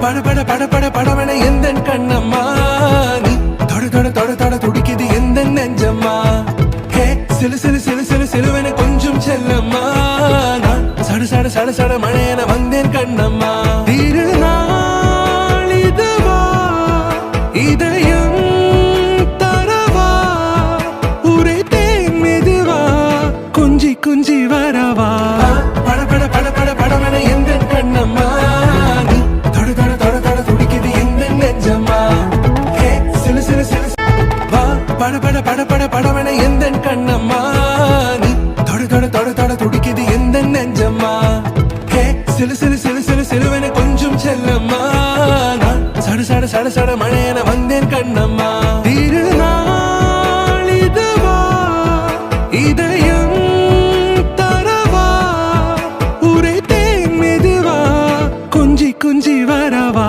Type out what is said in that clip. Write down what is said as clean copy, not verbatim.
பட பட பட பட படவன எந்த கண்ணம்மா நீ தொட தொட தொட தொட துடிக்குது எந்த நெஞ்சம்மா ஹே சிலு சிலு சிலு சிலு சிலுவன கொஞ்சம் செல்லம்மா நான் சட சட சட சட மழையன வந்தேன் கண்ணம்மா திருநாள் இதுவா இதயம் தரவா உரைத்தேன் மெதுவா குஞ்சி குஞ்சி வரவா பட பட பட பட படவன எந்த கண்ணம்மா நீ தொட தொட தொட தொட துடிக்குது எந்த நெஞ்சம்மா ஹே சிலு சிலு சிலு வா பட பட பட பட படவன எந்த கண்ணம்மா நீ தொட தொட தொட தொட துடிக்குது எந்த நெஞ்சம்மா ஹே சிலு சிலு சிலு சிலு சிலுவன கொஞ்சம் செல்லம்மா நான் சட சட சட சட மழையன வந்தேன் கண்ணம்மா திருநாள் இதுவா இதயம் தரவா உரைத்தேன் மெதுவா குஞ்சி குஞ்சி வரவா